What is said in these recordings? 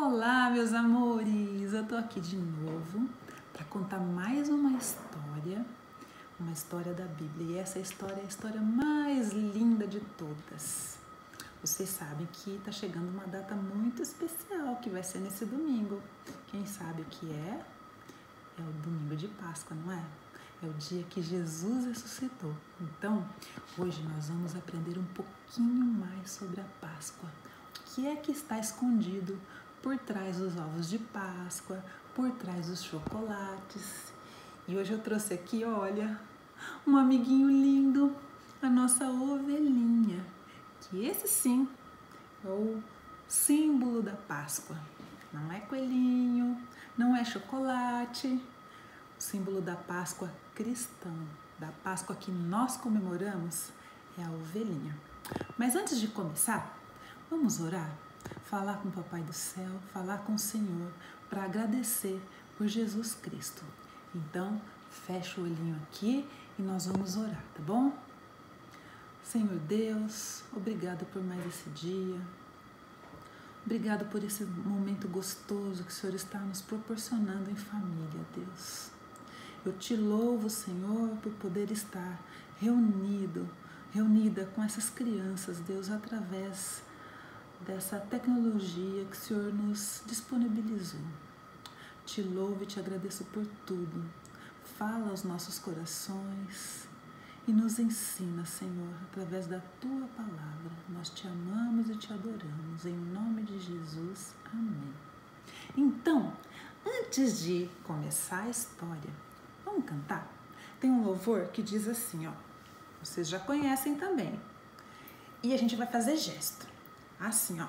Olá, meus amores! Eu tô aqui de novo para contar mais uma história da Bíblia. E essa história é a história mais linda de todas. Vocês sabem que tá chegando uma data muito especial, que vai ser nesse domingo. Quem sabe o que é? É o domingo de Páscoa, não é? É o dia que Jesus ressuscitou. Então, hoje nós vamos aprender um pouquinho mais sobre a Páscoa. O que é que está escondido por trás dos ovos de Páscoa, por trás dos chocolates. E hoje eu trouxe aqui, olha, um amiguinho lindo, a nossa ovelhinha, que esse sim é o símbolo da Páscoa. Não é coelhinho, não é chocolate. O símbolo da Páscoa cristã, da Páscoa que nós comemoramos, é a ovelhinha. Mas antes de começar, vamos orar? Falar com o Papai do Céu, falar com o Senhor, para agradecer por Jesus Cristo. Então, fecha o olhinho aqui e nós vamos orar, tá bom? Senhor Deus, obrigado por mais esse dia. Obrigado por esse momento gostoso que o Senhor está nos proporcionando em família, Deus. Eu te louvo, Senhor, por poder estar reunida com essas crianças, Deus, através dessa tecnologia que o Senhor nos disponibilizou. Te louvo e te agradeço por tudo. Fala aos nossos corações e nos ensina, Senhor, através da Tua palavra. Nós te amamos e te adoramos. Em nome de Jesus, amém. Então, antes de começar a história, vamos cantar? Tem um louvor que diz assim, ó. Vocês já conhecem também. E a gente vai fazer gesto. Assim, ó.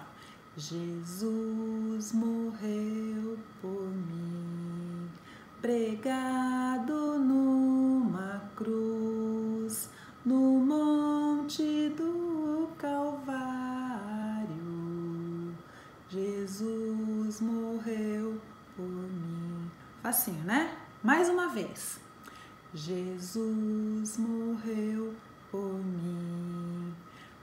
Jesus morreu por mim, pregado numa cruz, no monte do Calvário. Jesus morreu por mim. Facinho, né? Mais uma vez. Jesus morreu por mim,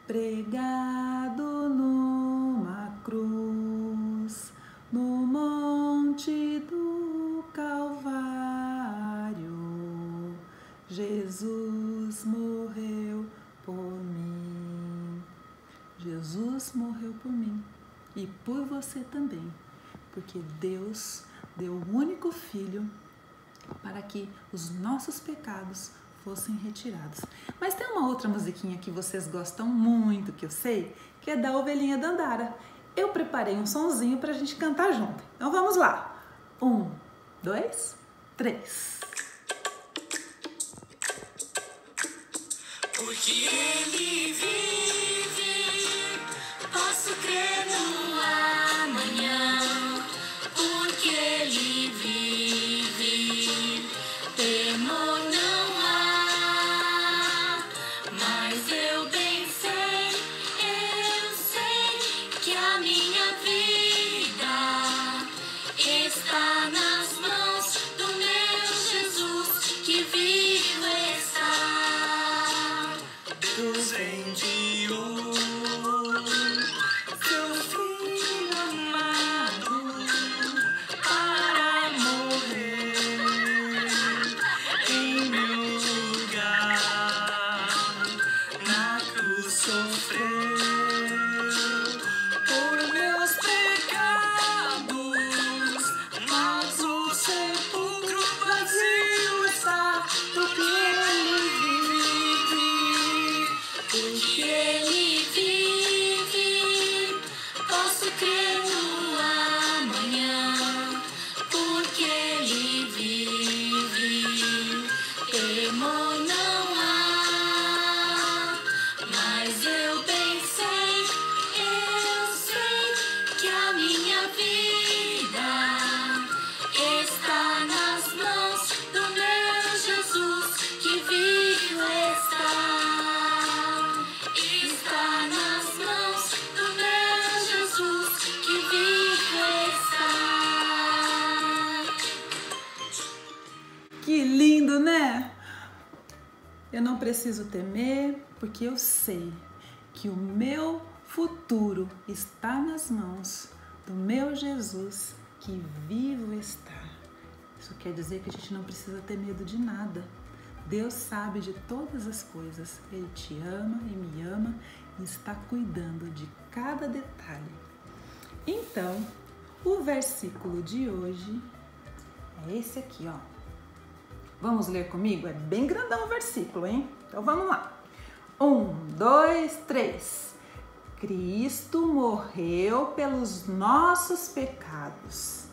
pregado numa cruz, no monte do Calvário. Jesus morreu por mim. Jesus morreu por mim e por você também, porque Deus deu o único Filho para que os nossos pecados fossem retirados. Mas tem uma outra musiquinha que vocês gostam muito, que eu sei, que é da Ovelhinha Dandara. Eu preparei um sonzinho pra gente cantar junto. Então vamos lá. 1, 2, 3. Porque Ele vive, posso crer no amanhã. Porque Ele vive, temor não há. Mas eu bem sei que a minha vida está nas mãos do meu Jesus, que vivo está. Deus enviou seu Filho amado para morrer em meu lugar. Na cruz sofreu por meus pecados, mas o sepulcro vazio está, porque Ele vive. Porque Ele vive, posso crer no amanhã. Porque Ele vive, temor não há. Mas eu bem sei que a minha vida está nas mãos do meu Jesus, que vivo está. Está nas mãos do meu Jesus, que vivo está. Que lindo, né? Eu não preciso temer, porque eu sei que o meu futuro está nas mãos do meu Jesus que vivo está. Isso quer dizer que a gente não precisa ter medo de nada. Deus sabe de todas as coisas. Ele te ama e me ama e está cuidando de cada detalhe. Então, o versículo de hoje é esse aqui, ó. Vamos ler comigo? É bem grandão o versículo, hein? Então vamos lá. 1, 2, 3. Cristo morreu pelos nossos pecados,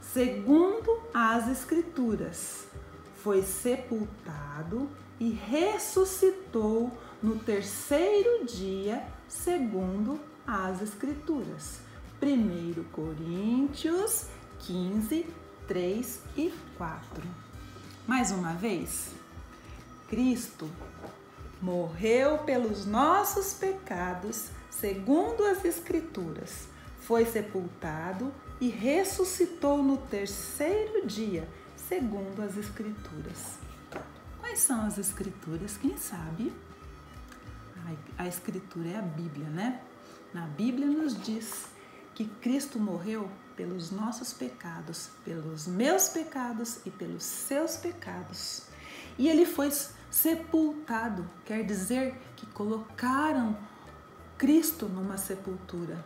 segundo as Escrituras. Foi sepultado e ressuscitou no terceiro dia, segundo as Escrituras. 1 Coríntios 15, 3 e 4. Mais uma vez. Cristo morreu pelos nossos pecados, segundo as Escrituras. Foi sepultado e ressuscitou no terceiro dia, segundo as Escrituras. Quais são as Escrituras? Quem sabe? A Escritura é a Bíblia, né? Na Bíblia nos diz que Cristo morreu pelos nossos pecados, pelos meus pecados e pelos seus pecados. E ele foi sepultado, quer dizer que colocaram Cristo numa sepultura.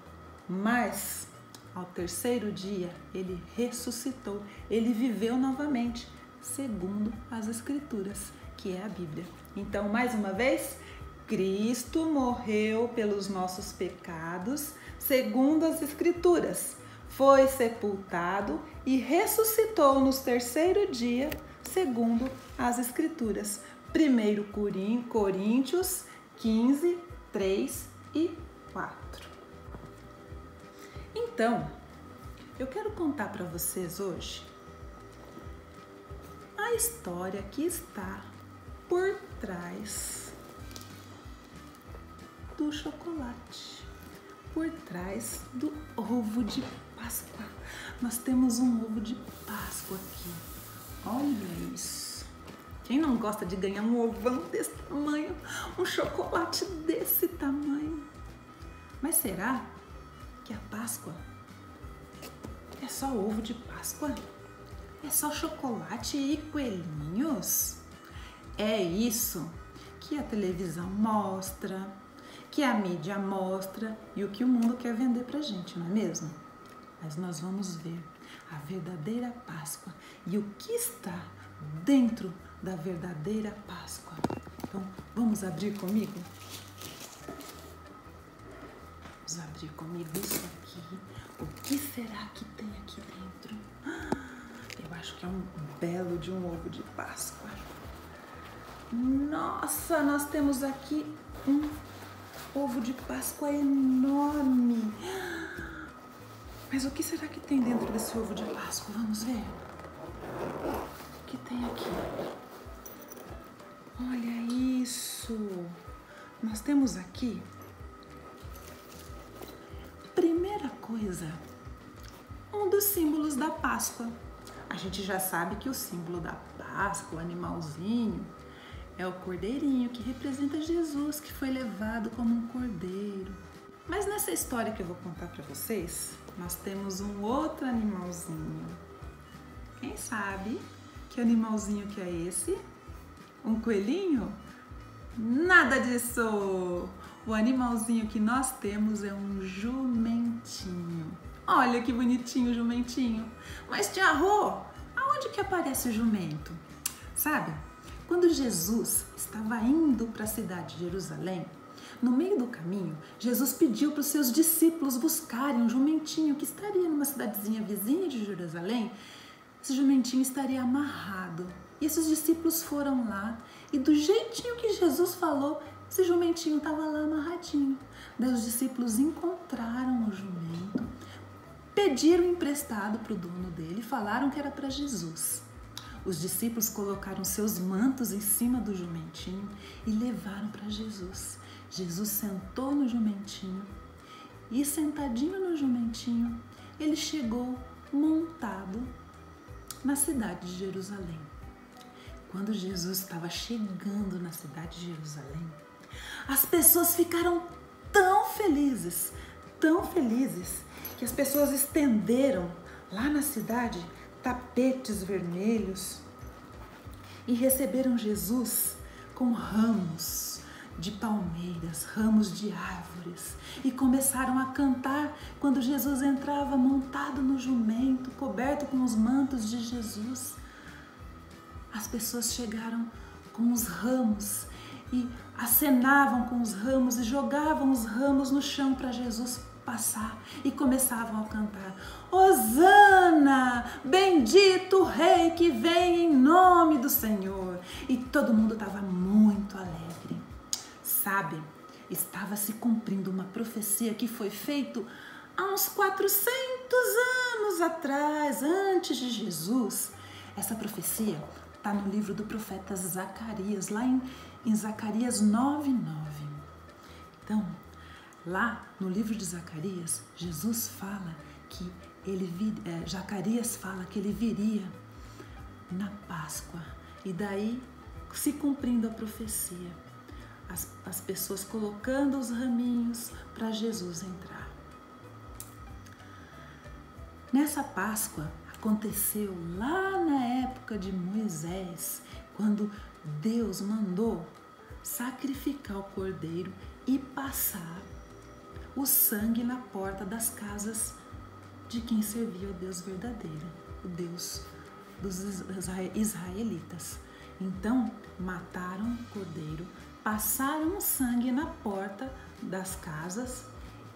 Mas ao terceiro dia ele ressuscitou, ele viveu novamente, segundo as Escrituras, que é a Bíblia. Então, mais uma vez, Cristo morreu pelos nossos pecados, segundo as Escrituras. Foi sepultado e ressuscitou no terceiro dia, segundo as Escrituras. 1 Coríntios 15, 3 e 4. Então, eu quero contar para vocês hoje a história que está por trás do chocolate, por trás do ovo de Páscoa. Nós temos um ovo de Páscoa aqui. Olha isso. Quem não gosta de ganhar um ovão desse tamanho, um chocolate desse tamanho? Mas será que a Páscoa é só ovo de Páscoa? É só chocolate e coelhinhos? É isso que a televisão mostra, que a mídia mostra e o que o mundo quer vender pra gente, não é mesmo? Mas nós vamos ver a verdadeira Páscoa e o que está dentro da verdadeira Páscoa. Então, vamos abrir comigo? Vamos abrir comigo isso aqui. O que será que tem aqui dentro? Eu acho que é um belo de um ovo de Páscoa. Nossa, nós temos aqui um ovo de Páscoa enorme. Mas o que será que tem dentro desse ovo de Páscoa? Vamos ver. O que tem aqui? Olha isso. Nós temos aqui, primeira coisa, um dos símbolos da Páscoa. A gente já sabe que o símbolo da Páscoa, o animalzinho, é o cordeirinho que representa Jesus, que foi levado como um cordeiro. Mas nessa história que eu vou contar para vocês, nós temos um outro animalzinho. Quem sabe que animalzinho que é esse? Um coelhinho? Nada disso! O animalzinho que nós temos é um jumentinho. Olha que bonitinho o jumentinho. Mas tia Rô, aonde que aparece o jumento? Sabe, quando Jesus estava indo para a cidade de Jerusalém, no meio do caminho, Jesus pediu para os seus discípulos buscarem um jumentinho que estaria numa cidadezinha vizinha de Jerusalém. Esse jumentinho estaria amarrado. E esses discípulos foram lá e do jeitinho que Jesus falou, esse jumentinho estava lá amarradinho. Daí os discípulos encontraram o jumento, pediram emprestado para o dono dele e falaram que era para Jesus. Os discípulos colocaram seus mantos em cima do jumentinho e levaram para Jesus. Jesus sentou no jumentinho e, sentadinho no jumentinho, ele chegou montado na cidade de Jerusalém. Quando Jesus estava chegando na cidade de Jerusalém, as pessoas ficaram tão felizes, que as pessoas estenderam lá na cidade tapetes vermelhos e receberam Jesus com ramos de palmeiras, ramos de árvores, e começaram a cantar quando Jesus entrava montado no jumento, coberto com os mantos de Jesus. As pessoas chegaram com os ramos e acenavam com os ramos e jogavam os ramos no chão para Jesus passar e começavam a cantar: Hosana, bendito o rei que vem em nome do Senhor. E todo mundo estava muito alegre. Sabe, estava se cumprindo uma profecia que foi feita há uns 400 anos atrás, antes de Jesus. Essa profecia está no livro do profeta Zacarias, lá em Zacarias 9:9. Então, lá no livro de Zacarias, Jesus fala que Zacarias fala que ele viria na Páscoa. E daí, se cumprindo a profecia, as pessoas colocando os raminhos para Jesus entrar. Nessa Páscoa aconteceu lá na época de Moisés, quando Deus mandou sacrificar o cordeiro e passar o sangue na porta das casas de quem servia o Deus verdadeiro, o Deus dos israelitas. Então, mataram o cordeiro, passaram o sangue na porta das casas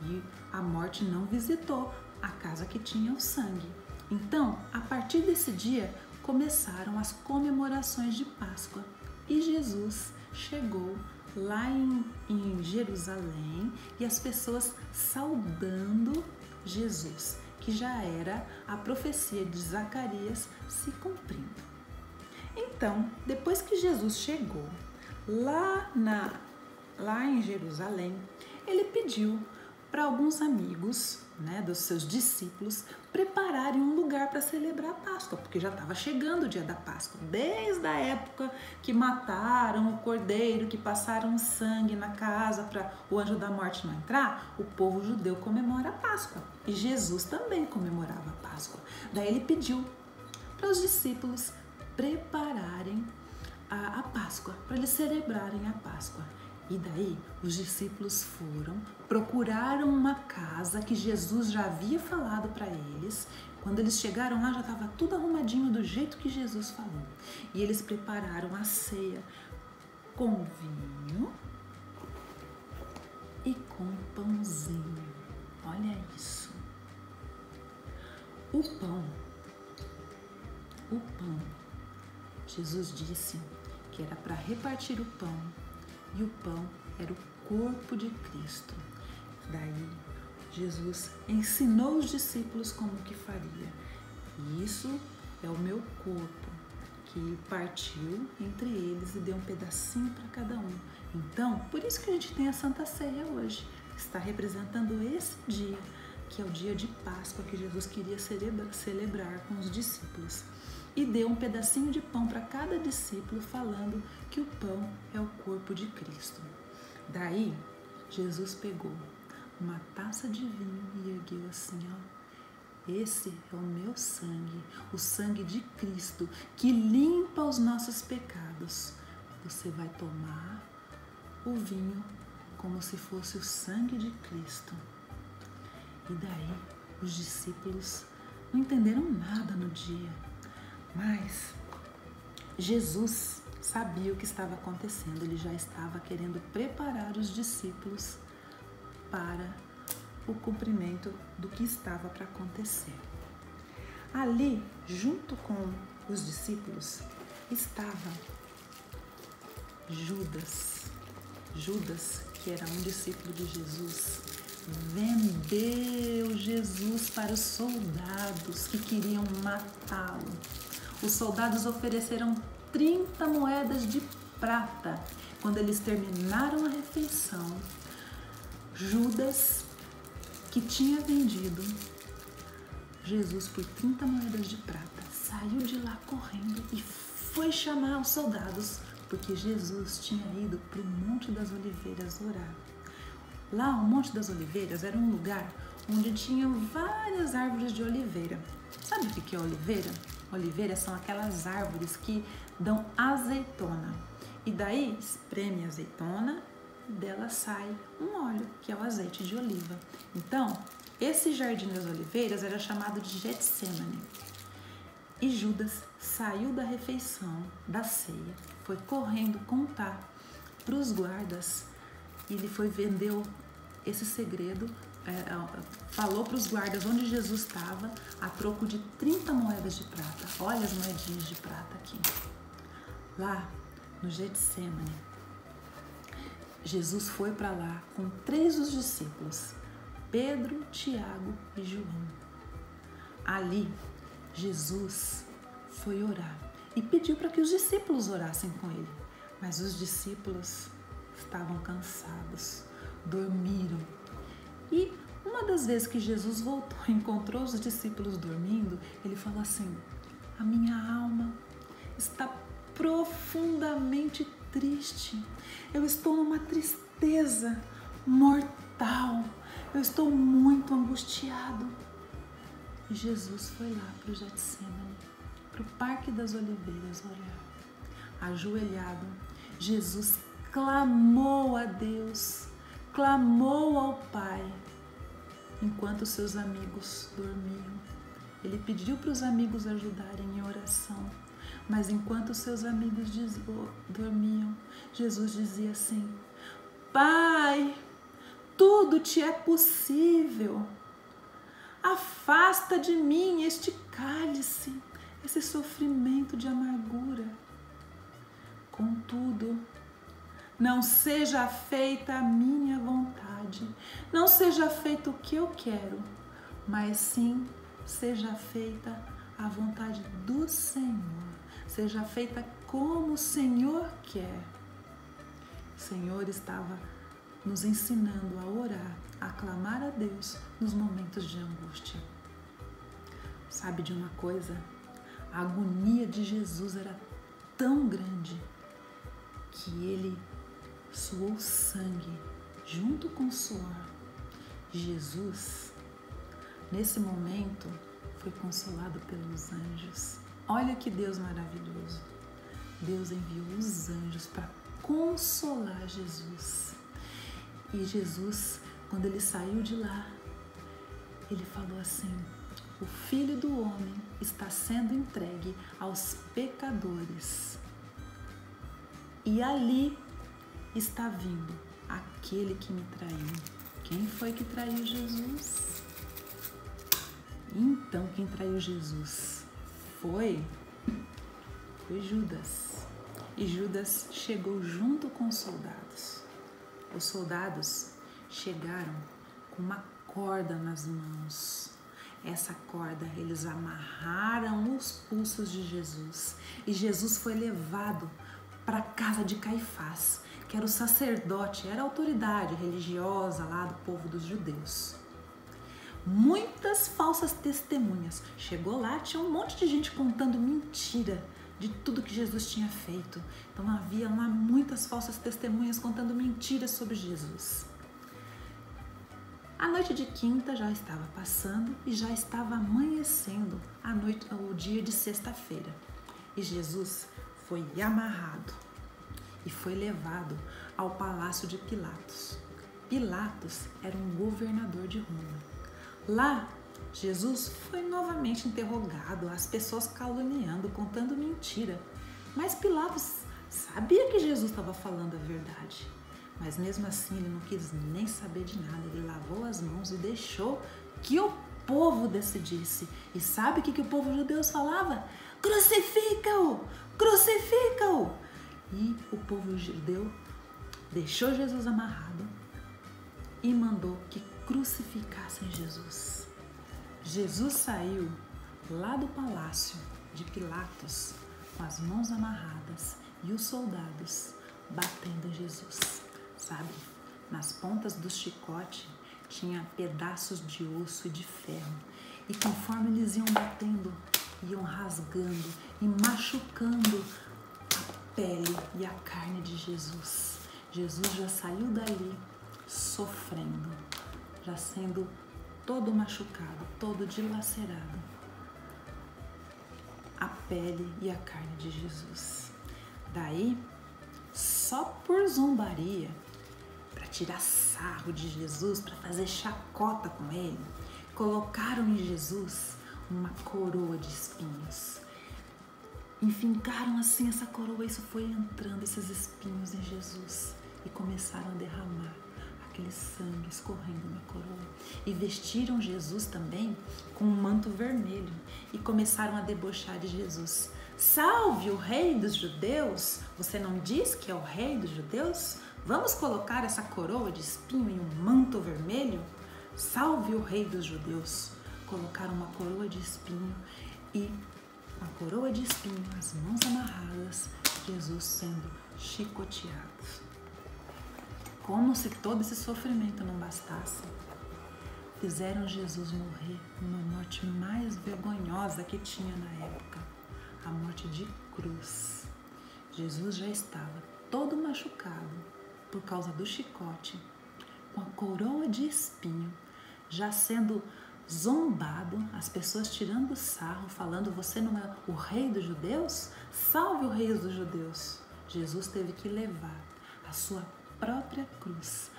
e a morte não visitou a casa que tinha o sangue. Então, a partir desse dia, começaram as comemorações de Páscoa e Jesus chegou lá em Jerusalém e as pessoas saudando Jesus, que já era a profecia de Zacarias se cumprindo. Então, depois que Jesus chegou lá em Jerusalém, ele pediu para alguns amigos, dos seus discípulos, prepararem um lugar para celebrar a Páscoa, porque já estava chegando o dia da Páscoa. Desde a época que mataram o cordeiro, que passaram o sangue na casa para o anjo da morte não entrar, o povo judeu comemora a Páscoa. E Jesus também comemorava a Páscoa. Daí ele pediu para os discípulos prepararem a Páscoa, para eles celebrarem a Páscoa. E daí os discípulos procuraram uma casa que Jesus já havia falado para eles. Quando eles chegaram lá, já estava tudo arrumadinho do jeito que Jesus falou. E eles prepararam a ceia com vinho e com pãozinho. Olha isso. O pão, Jesus disse que era para repartir o pão, e o pão era o corpo de Cristo. Daí, Jesus ensinou os discípulos como que faria. E isso é o meu corpo, que partiu entre eles e deu um pedacinho para cada um. Então, por isso que a gente tem a Santa Ceia hoje, que está representando esse dia, que é o dia de Páscoa que Jesus queria celebrar com os discípulos. E deu um pedacinho de pão para cada discípulo, falando que o pão é o corpo de Cristo. Daí, Jesus pegou uma taça de vinho e ergueu assim, esse é o meu sangue, o sangue de Cristo, que limpa os nossos pecados. Você vai tomar o vinho como se fosse o sangue de Cristo. E daí, os discípulos não entenderam nada no dia. Mas Jesus sabia o que estava acontecendo, ele já estava querendo preparar os discípulos para o cumprimento do que estava para acontecer. Ali, junto com os discípulos, estava Judas, que era um discípulo de Jesus, vendeu Jesus para os soldados que queriam matá-lo. Os soldados ofereceram 30 moedas de prata. Quando eles terminaram a refeição, Judas, que tinha vendido Jesus por 30 moedas de prata, saiu de lá correndo e foi chamar os soldados, porque Jesus tinha ido para o Monte das Oliveiras orar. Lá, o Monte das Oliveiras era um lugar onde tinham várias árvores de oliveira. Sabe o que é oliveira? Oliveira são aquelas árvores que dão azeitona. E daí espreme a azeitona e dela sai um óleo, que é o azeite de oliva. Então, esse jardim das oliveiras era chamado de Getsêmani. E Judas saiu da refeição, da ceia, foi correndo contar para os guardas. Ele foi vendeu esse segredo, falou para os guardas onde Jesus estava, a troco de 30 moedas de prata. Olha as moedinhas de prata aqui. Lá no Getsêmani, Jesus foi para lá com 3 dos discípulos, Pedro, Tiago e João. Ali, Jesus foi orar e pediu para que os discípulos orassem com ele. Mas os discípulos estavam cansados, dormiram. E uma das vezes que Jesus voltou e encontrou os discípulos dormindo, ele falou assim: a minha alma está profundamente triste. Eu estou numa tristeza mortal. Eu estou muito angustiado. E Jesus foi lá para o Getsêmani, para o Parque das Oliveiras orar. Ajoelhado, Jesus clamou a Deus, clamou ao Pai, enquanto seus amigos dormiam. Ele pediu para os amigos ajudarem em oração, mas enquanto seus amigos dormiam, Jesus dizia assim: Pai, tudo te é possível. Afasta de mim este cálice, esse sofrimento de amargura. Contudo, não seja feita a minha vontade, não seja feito o que eu quero, mas sim seja feita a vontade do Senhor, seja feita como o Senhor quer. O Senhor estava nos ensinando a orar, a clamar a Deus nos momentos de angústia. Sabe de uma coisa? A agonia de Jesus era tão grande que ele suou sangue junto com o suor. Jesus, nesse momento, foi consolado pelos anjos. Olha que Deus maravilhoso. Deus enviou os anjos para consolar Jesus. E Jesus, quando ele saiu de lá, ele falou assim: o Filho do Homem está sendo entregue aos pecadores. E ali está vindo aquele que me traiu. Quem foi que traiu Jesus? Então, quem traiu Jesus foi Judas. E Judas chegou junto com os soldados. Os soldados chegaram com uma corda nas mãos. Essa corda eles amarraram os pulsos de Jesus. E Jesus foi levado para a casa de Caifás, que era o sacerdote, era a autoridade religiosa lá do povo dos judeus. Muitas falsas testemunhas. Chegou lá, tinha um monte de gente contando mentira de tudo que Jesus tinha feito. Então havia lá muitas falsas testemunhas contando mentiras sobre Jesus. A noite de quinta já estava passando e já estava amanhecendo o dia de sexta-feira. E Jesus foi amarrado e foi levado ao palácio de Pilatos. Pilatos era um governador de Roma. Lá, Jesus foi novamente interrogado, as pessoas caluniando, contando mentira. Mas Pilatos sabia que Jesus estava falando a verdade. Mas mesmo assim ele não quis nem saber de nada. Ele lavou as mãos e deixou que o povo decidisse. E sabe o que o povo judeu falava? Crucifica-o! Crucifica-o! E o povo judeu deixou Jesus amarrado e mandou que crucificassem Jesus. Jesus saiu lá do palácio de Pilatos com as mãos amarradas e os soldados batendo em Jesus. Sabe, nas pontas do chicote tinha pedaços de osso e de ferro. E conforme eles iam batendo, iam rasgando e machucando a pele e a carne de Jesus. Jesus já saiu dali sofrendo, já sendo todo machucado, todo dilacerado, a pele e a carne de Jesus. Daí, só por zombaria, para tirar sarro de Jesus, para fazer chacota com ele, colocaram em Jesus uma coroa de espinhos. Enfincaram assim essa coroa, isso foi entrando, esses espinhos em Jesus, e começaram a derramar aquele sangue escorrendo na coroa. E vestiram Jesus também com um manto vermelho e começaram a debochar de Jesus. Salve o rei dos judeus! Você não diz que é o rei dos judeus? Vamos colocar essa coroa de espinho em um manto vermelho? Salve o rei dos judeus! Colocaram uma coroa de espinho e uma coroa de espinho, as mãos amarradas, Jesus sendo chicoteado. Como se todo esse sofrimento não bastasse, fizeram Jesus morrer numa morte mais vergonhosa que tinha na época, a morte de cruz. Jesus já estava todo machucado por causa do chicote, com a coroa de espinho, já sendo zombado, as pessoas tirando sarro, falando: você não é o rei dos judeus? Salve o rei dos judeus! Jesus teve que levar a sua própria cruz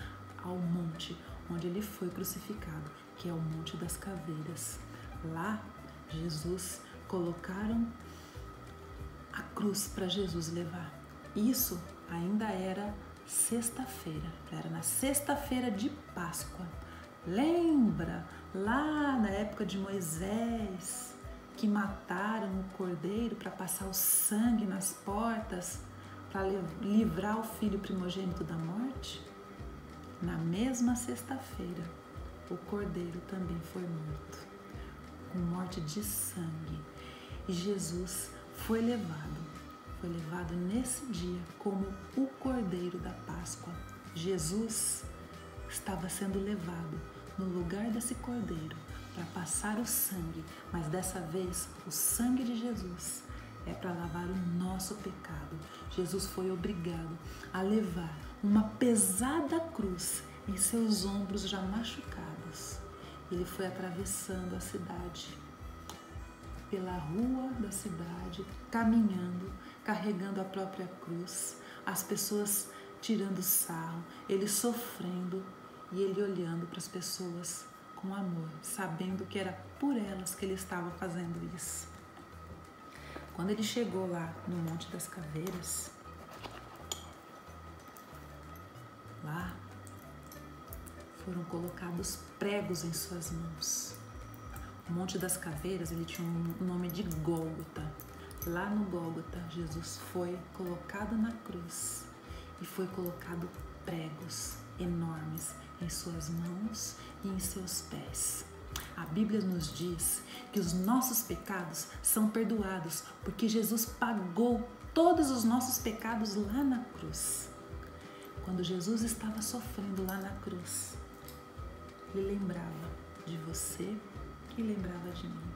ao monte onde ele foi crucificado, que é o Monte das Caveiras. Lá, Jesus colocaram a cruz para Jesus levar. Isso ainda era sexta-feira, era na sexta-feira de Páscoa. Lembra lá na época de Moisés que mataram o cordeiro para passar o sangue nas portas para livrar o filho primogênito da morte? Na mesma sexta-feira, o cordeiro também foi morto, com morte de sangue. E Jesus foi levado nesse dia como o cordeiro da Páscoa. Jesus estava sendo levado no lugar desse cordeiro para passar o sangue, mas dessa vez o sangue de Jesus é para lavar o nosso pecado. Jesus foi obrigado a levar uma pesada cruz em seus ombros já machucados. Ele foi atravessando a cidade, pela rua da cidade, caminhando, carregando a própria cruz, as pessoas tirando sarro, ele sofrendo e ele olhando para as pessoas com amor, sabendo que era por elas que ele estava fazendo isso. Quando ele chegou lá no Monte das Caveiras, lá foram colocados pregos em suas mãos. O Monte das Caveiras, ele tinha um nome de Gólgota. Lá no Gólgota, Jesus foi colocado na cruz e foi colocado pregos enormes em suas mãos e em seus pés. A Bíblia nos diz que os nossos pecados são perdoados porque Jesus pagou todos os nossos pecados lá na cruz. Quando Jesus estava sofrendo lá na cruz, ele lembrava de você e lembrava de mim.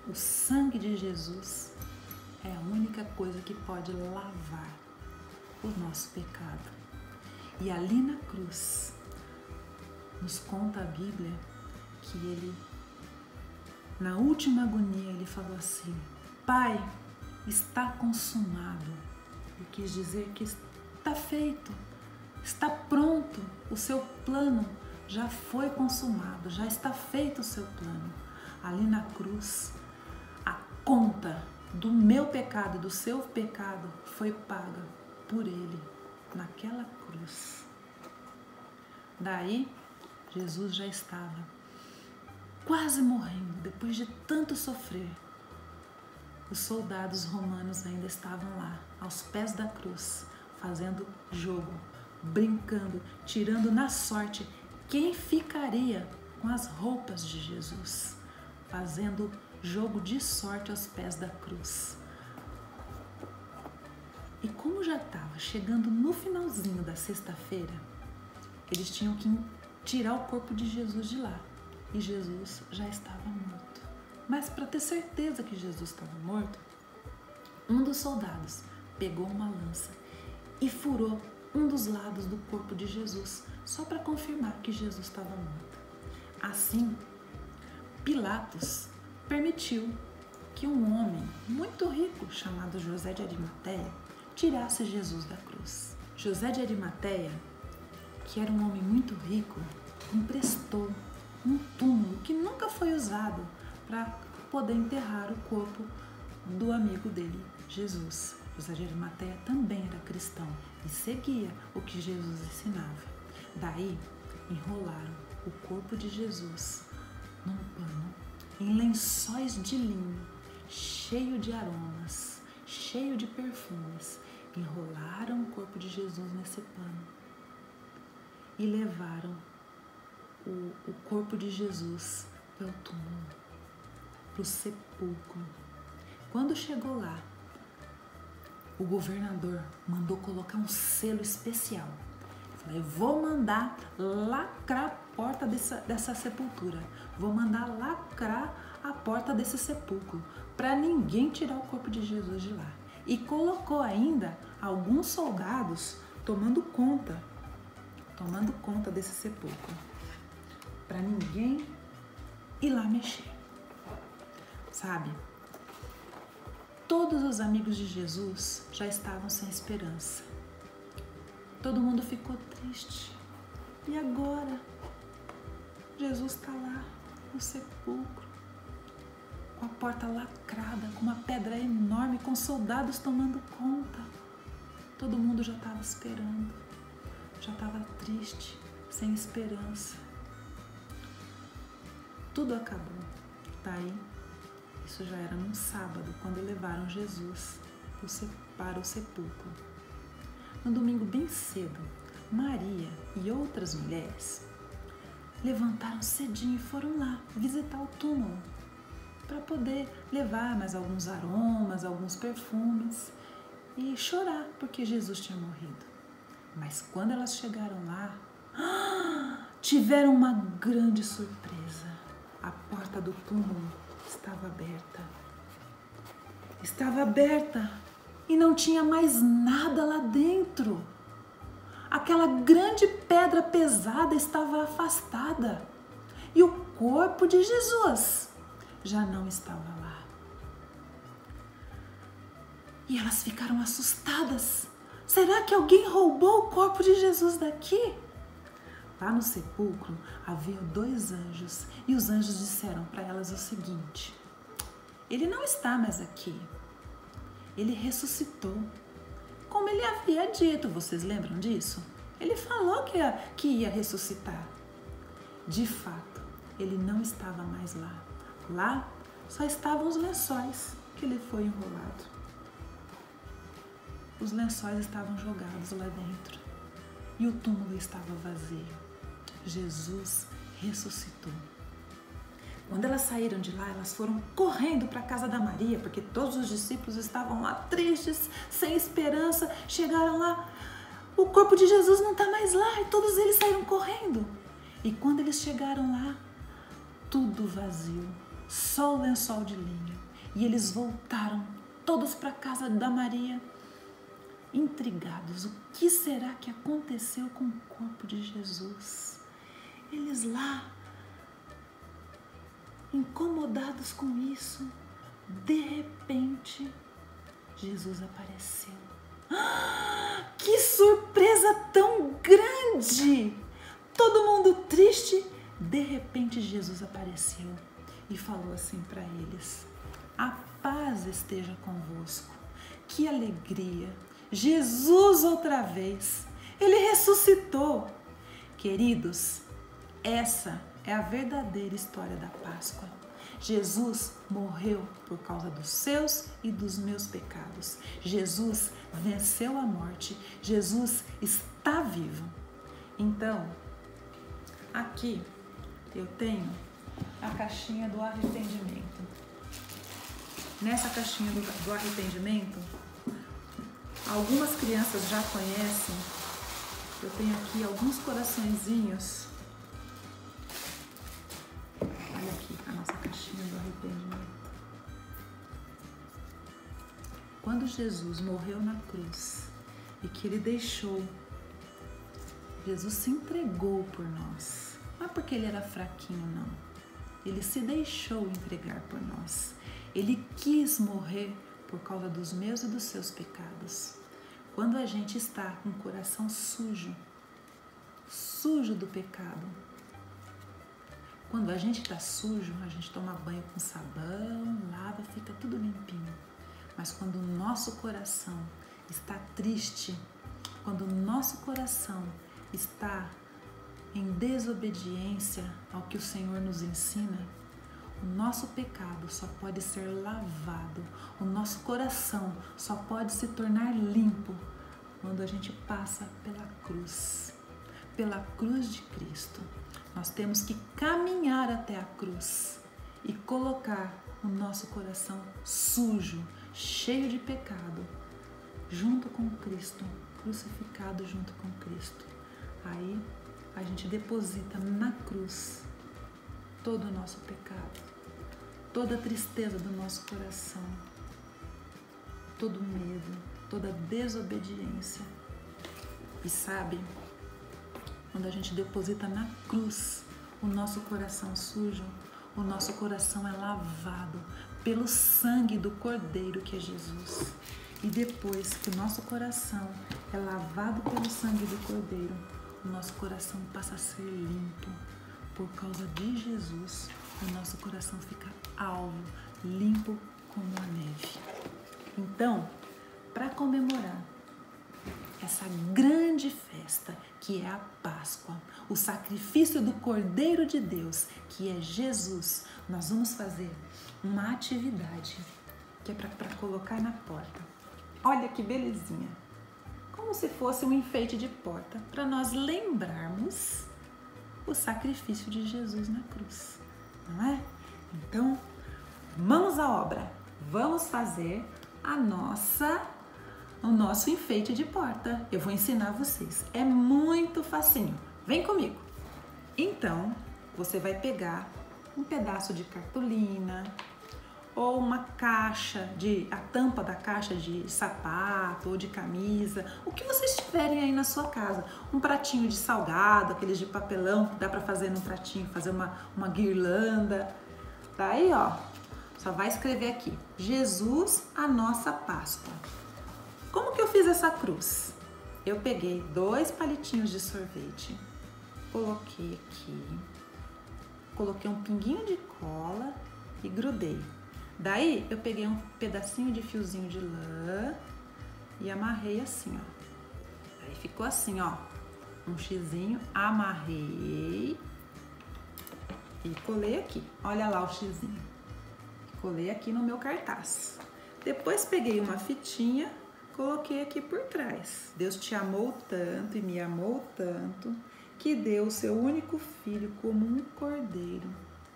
O sangue de Jesus é a única coisa que pode lavar o nosso pecado. E ali na cruz, nos conta a Bíblia que ele, na última agonia, ele falou assim: Pai, está consumado. Ele quis dizer que está feito, está pronto, o seu plano já foi consumado, já está feito o seu plano. Ali na cruz, a conta do meu pecado e do seu pecado foi paga por ele, naquela cruz. Daí, Jesus já estava quase morrendo, depois de tanto sofrer. Os soldados romanos ainda estavam lá, aos pés da cruz, fazendo jogo, brincando, tirando na sorte quem ficaria com as roupas de Jesus, fazendo jogo de sorte aos pés da cruz. E como já estava chegando no finalzinho da sexta-feira, eles tinham que tirar o corpo de Jesus de lá. E Jesus já estava morto. Mas para ter certeza que Jesus estava morto, um dos soldados pegou uma lança e furou um dos lados do corpo de Jesus, só para confirmar que Jesus estava morto. Assim, Pilatos permitiu que um homem muito rico chamado José de Arimateia tirasse Jesus da cruz. José de Arimateia, que era um homem muito rico, emprestou um túmulo que nunca foi usado para poder enterrar o corpo do amigo dele, Jesus. José de Arimateia também era cristão e seguia o que Jesus ensinava. Daí, enrolaram o corpo de Jesus num pano, em lençóis de linho, cheio de aromas, cheio de perfumes. Enrolaram o corpo de Jesus nesse pano e levaram o corpo de Jesus para o túmulo, para o sepulcro. Quando chegou lá, o governador mandou colocar um selo especial. Falei, vou mandar lacrar a porta dessa sepultura. Vou mandar lacrar a porta desse sepulcro para ninguém tirar o corpo de Jesus de lá. E colocou ainda alguns soldados tomando conta desse sepulcro, para ninguém ir lá mexer. Sabe? Todos os amigos de Jesus já estavam sem esperança. Todo mundo ficou triste. E agora? Jesus está lá no sepulcro, com a porta lacrada, com uma pedra enorme, com soldados tomando conta. Todo mundo já estava esperando, já estava triste, sem esperança. Tudo acabou. Daí, isso já era num sábado, quando levaram Jesus para o sepulcro. No domingo bem cedo, Maria e outras mulheres levantaram cedinho e foram lá visitar o túmulo para poder levar mais alguns aromas, alguns perfumes e chorar porque Jesus tinha morrido. Mas quando elas chegaram lá, tiveram uma grande surpresa. A porta do túmulo estava aberta. Estava aberta e não tinha mais nada lá dentro. Aquela grande pedra pesada estava afastada e o corpo de Jesus já não estava lá. E elas ficaram assustadas. Será que alguém roubou o corpo de Jesus daqui? Lá no sepulcro havia 2 anjos e os anjos disseram para elas o seguinte: ele não está mais aqui, ele ressuscitou. Como ele havia dito, vocês lembram disso? Ele falou que ia ressuscitar. De fato, ele não estava mais lá. Lá só estavam os lençóis que ele foi enrolado. Os lençóis estavam jogados lá dentro e o túmulo estava vazio. Jesus ressuscitou. Quando elas saíram de lá, elas foram correndo para a casa da Maria, porque todos os discípulos estavam lá tristes, sem esperança. Chegaram lá, o corpo de Jesus não está mais lá, e todos eles saíram correndo. E quando eles chegaram lá, tudo vazio, só o lençol de linho. E eles voltaram todos para a casa da Maria, intrigados. O que será que aconteceu com o corpo de Jesus? Eles lá, incomodados com isso, de repente, Jesus apareceu. Que surpresa tão grande! Todo mundo triste, de repente Jesus apareceu e falou assim para eles: a paz esteja convosco. Que alegria! Jesus outra vez, ele ressuscitou. Queridos, essa é a verdadeira história da Páscoa. Jesus morreu por causa dos seus e dos meus pecados. Jesus venceu a morte. Jesus está vivo. Então, aqui eu tenho a caixinha do arrependimento. Nessa caixinha do arrependimento, algumas crianças já conhecem. Eu tenho aqui alguns coraçõezinhos. Olha aqui a nossa caixinha do arrependimento. Quando Jesus morreu na cruz e que ele deixou, Jesus se entregou por nós. Não é porque ele era fraquinho, não. Ele se deixou entregar por nós. Ele quis morrer por causa dos meus e dos seus pecados. Quando a gente está com o coração sujo, sujo do pecado, quando a gente está sujo, a gente toma banho com sabão, lava, fica tudo limpinho. Mas quando o nosso coração está triste, quando o nosso coração está em desobediência ao que o Senhor nos ensina, o nosso pecado só pode ser lavado, o nosso coração só pode se tornar limpo quando a gente passa pela cruz de Cristo. Nós temos que caminhar até a cruz e colocar o nosso coração sujo, cheio de pecado, junto com Cristo, crucificado junto com Cristo. Aí a gente deposita na cruz todo o nosso pecado, toda a tristeza do nosso coração, todo o medo, toda a desobediência. E sabe, quando a gente deposita na cruz o nosso coração sujo, o nosso coração é lavado pelo sangue do Cordeiro que é Jesus. E depois que o nosso coração é lavado pelo sangue do Cordeiro, o nosso coração passa a ser limpo. Por causa de Jesus, o nosso coração fica alvo, limpo como a neve. Então, para comemorar essa grande festa que é a Páscoa, o sacrifício do Cordeiro de Deus, que é Jesus, nós vamos fazer uma atividade que é para colocar na porta. Olha que belezinha! Como se fosse um enfeite de porta, para nós lembrarmos o sacrifício de Jesus na cruz, não é? Então, mãos à obra, vamos fazer o nosso enfeite de porta. Eu vou ensinar vocês, é muito facinho, vem comigo. Então, você vai pegar um pedaço de cartolina ou uma caixa, a tampa da caixa de sapato ou de camisa, o que vocês tiverem aí na sua casa. Um pratinho de salgado, aqueles de papelão que dá para fazer num pratinho, fazer uma guirlanda. Daí, ó, só vai escrever aqui, Jesus, a nossa Páscoa. Como que eu fiz essa cruz? Eu peguei 2 palitinhos de sorvete, coloquei aqui, coloquei um pinguinho de cola e grudei. Daí eu peguei um pedacinho de fiozinho de lã e amarrei assim, ó. Aí ficou assim, ó, um xizinho, amarrei e colei aqui. Olha lá o xizinho. Colei aqui no meu cartaz. Depois peguei uma fitinha, coloquei aqui por trás. Deus te amou tanto e me amou tanto que deu o seu único filho como um cordeiro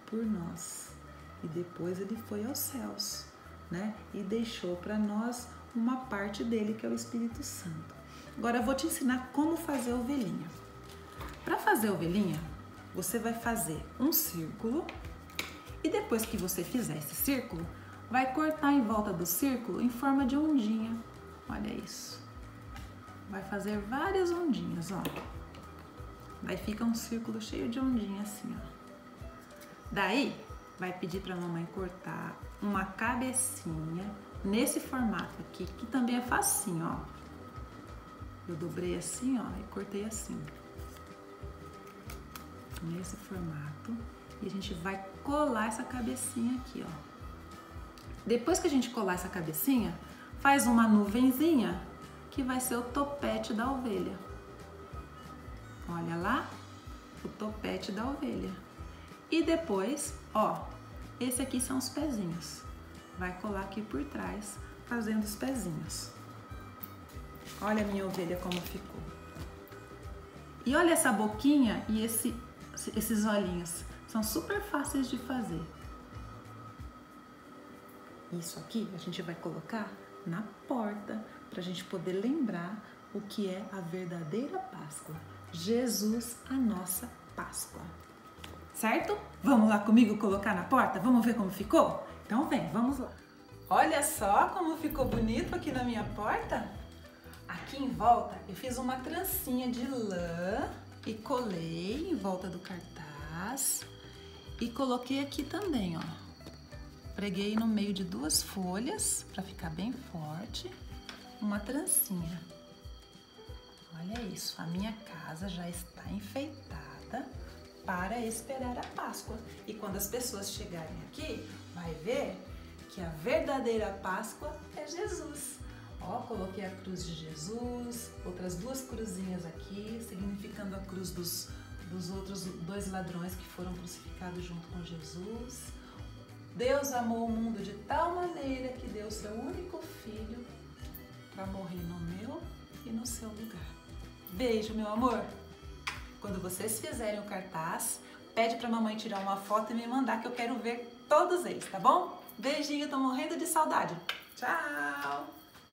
por nós. E depois ele foi aos céus, né? E deixou para nós uma parte dele, que é o Espírito Santo. Agora eu vou te ensinar como fazer a ovelhinha. Para fazer a ovelhinha, você vai fazer um círculo e depois que você fizer esse círculo, vai cortar em volta do círculo em forma de ondinha. Olha isso. Vai fazer várias ondinhas, ó. Daí fica um círculo cheio de ondinha assim, ó. Daí vai pedir para a mamãe cortar uma cabecinha nesse formato aqui, que também é facinho, ó. Eu dobrei assim, ó, e cortei assim. Nesse formato. E a gente vai colar essa cabecinha aqui, ó. Depois que a gente colar essa cabecinha, faz uma nuvenzinha que vai ser o topete da ovelha. Olha lá, o topete da ovelha. E depois, ó, esse aqui são os pezinhos. Vai colar aqui por trás, fazendo os pezinhos. Olha a minha ovelha como ficou. E olha essa boquinha e esses olhinhos. São super fáceis de fazer. Isso aqui a gente vai colocar na porta para a gente poder lembrar o que é a verdadeira Páscoa. Jesus, a nossa Páscoa. Certo? Vamos lá comigo colocar na porta? Vamos ver como ficou? Então vem, vamos lá. Olha só como ficou bonito aqui na minha porta. Aqui em volta eu fiz uma trancinha de lã e colei em volta do cartaz. E coloquei aqui também, ó. Preguei no meio de 2 folhas para ficar bem forte, uma trancinha. Olha isso, a minha casa já está enfeitada para esperar a Páscoa. E quando as pessoas chegarem aqui, vai ver que a verdadeira Páscoa é Jesus. Ó, coloquei a cruz de Jesus, outras 2 cruzinhas aqui, significando a cruz dos outros 2 ladrões que foram crucificados junto com Jesus. Deus amou o mundo de tal maneira que deu seu único filho para morrer no meu e no seu lugar. Beijo, meu amor! Quando vocês fizerem o cartaz, pede para a mamãe tirar uma foto e me mandar que eu quero ver todos eles, tá bom? Beijinho, tô morrendo de saudade. Tchau!